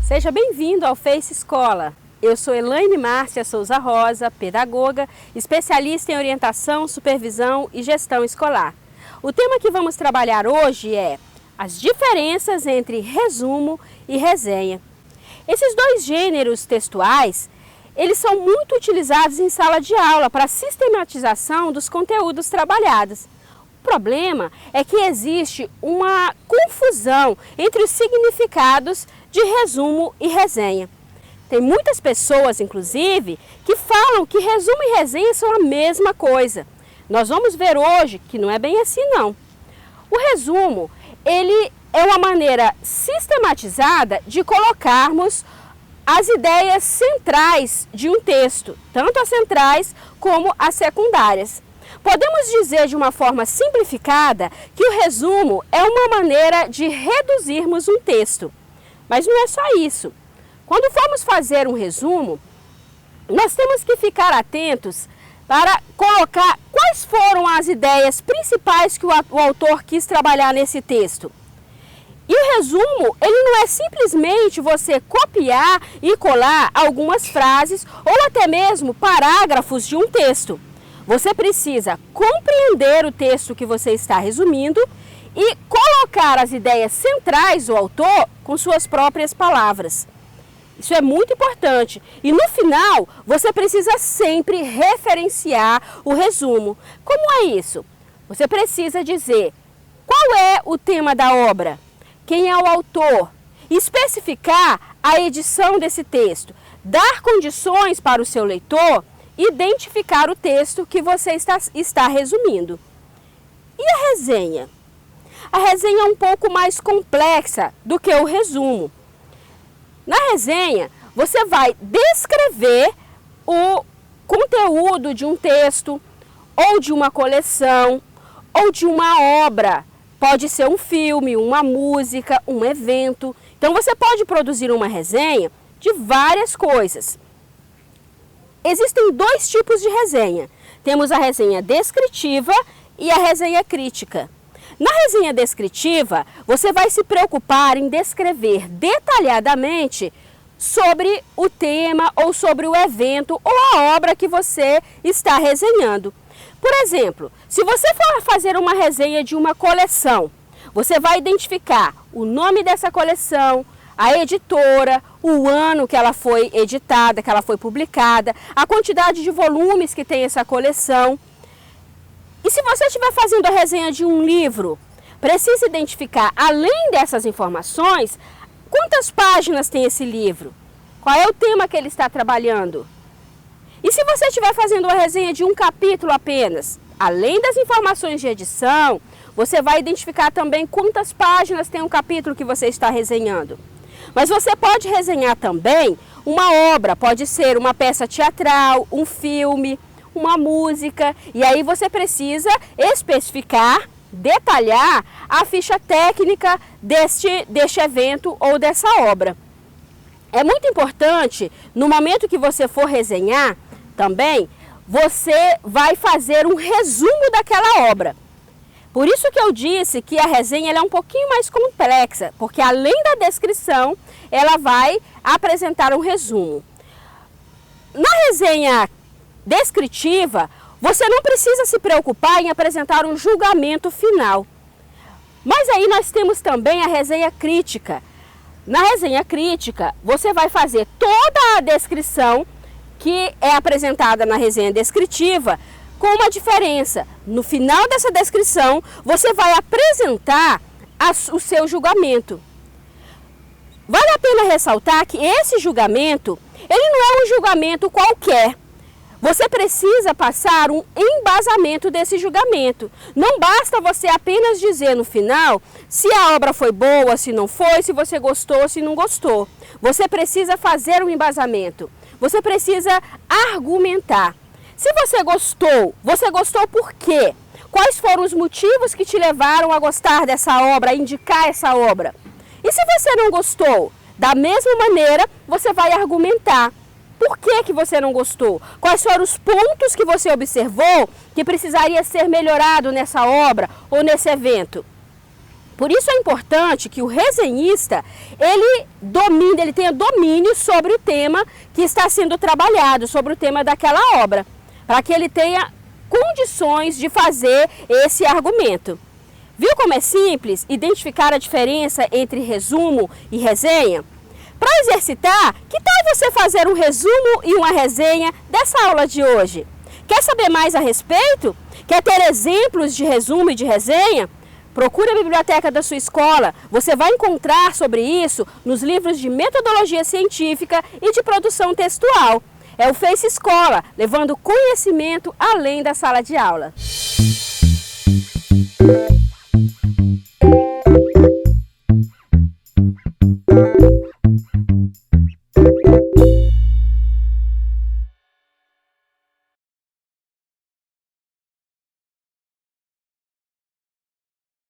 Seja bem-vindo ao Face Escola. Eu sou Elaine Márcia Souza Rosa, pedagoga, especialista em orientação, supervisão e gestão escolar. O tema que vamos trabalhar hoje é as diferenças entre resumo e resenha. Esses dois gêneros textuais, eles são muito utilizados em sala de aula para a sistematização dos conteúdos trabalhados. O problema é que existe uma confusão entre os significados de resumo e resenha. Tem muitas pessoas, inclusive, que falam que resumo e resenha são a mesma coisa. Nós vamos ver hoje que não é bem assim, não. O resumo, ele é uma maneira sistematizada de colocarmos as ideias centrais de um texto, tanto as centrais como as secundárias. Podemos dizer de uma forma simplificada que o resumo é uma maneira de reduzirmos um texto. Mas não é só isso. Quando formos fazer um resumo, nós temos que ficar atentos para colocar quais foram as ideias principais que o autor quis trabalhar nesse texto. E o resumo, ele não é simplesmente você copiar e colar algumas frases ou até mesmo parágrafos de um texto. Você precisa compreender o texto que você está resumindo e colocar as ideias centrais do autor com suas próprias palavras. Isso é muito importante. E no final, você precisa sempre referenciar o resumo. Como é isso? Você precisa dizer qual é o tema da obra, quem é o autor, especificar a edição desse texto, dar condições para o seu leitor identificar o texto que você está resumindo. E a resenha? A resenha é um pouco mais complexa do que o resumo. Na resenha, você vai descrever o conteúdo de um texto, ou de uma coleção, ou de uma obra. Pode ser um filme, uma música, um evento. Então você pode produzir uma resenha de várias coisas. Existem dois tipos de resenha. Temos a resenha descritiva e a resenha crítica. Na resenha descritiva, você vai se preocupar em descrever detalhadamente sobre o tema ou sobre o evento ou a obra que você está resenhando. Por exemplo, se você for fazer uma resenha de uma coleção, você vai identificar o nome dessa coleção, a editora, o ano que ela foi editada, que ela foi publicada, a quantidade de volumes que tem essa coleção. E se você estiver fazendo a resenha de um livro, precisa identificar, além dessas informações, quantas páginas tem esse livro, qual é o tema que ele está trabalhando. E se você estiver fazendo a resenha de um capítulo apenas, além das informações de edição, você vai identificar também quantas páginas tem um capítulo que você está resenhando. Mas você pode resenhar também uma obra, pode ser uma peça teatral, um filme, uma música, e aí você precisa especificar, detalhar a ficha técnica deste evento ou dessa obra. É muito importante, no momento que você for resenhar, também, você vai fazer um resumo daquela obra. Por isso que eu disse que a resenha ela é um pouquinho mais complexa, porque além da descrição, ela vai apresentar um resumo. Na resenha descritiva, você não precisa se preocupar em apresentar um julgamento final. Mas aí nós temos também a resenha crítica. Na resenha crítica, você vai fazer toda a descrição que é apresentada na resenha descritiva, com uma diferença. No final dessa descrição, você vai apresentar o seu julgamento. Vale a pena ressaltar que esse julgamento, ele não é um julgamento qualquer. Você precisa passar um embasamento desse julgamento. Não basta você apenas dizer no final se a obra foi boa, se não foi, se você gostou, se não gostou. Você precisa fazer um embasamento. Você precisa argumentar. Se você gostou por quê? Quais foram os motivos que te levaram a gostar dessa obra, a indicar essa obra? E se você não gostou, da mesma maneira, você vai argumentar. Por que você não gostou? Quais foram os pontos que você observou que precisaria ser melhorado nessa obra ou nesse evento? Por isso é importante que o resenhista, ele tenha domínio sobre o tema que está sendo trabalhado, sobre o tema daquela obra, para que ele tenha condições de fazer esse argumento. Viu como é simples identificar a diferença entre resumo e resenha? Para exercitar, que tal você fazer um resumo e uma resenha dessa aula de hoje? Quer saber mais a respeito? Quer ter exemplos de resumo e de resenha? Procure a biblioteca da sua escola. Você vai encontrar sobre isso nos livros de metodologia científica e de produção textual. É o Face Escola, levando conhecimento além da sala de aula.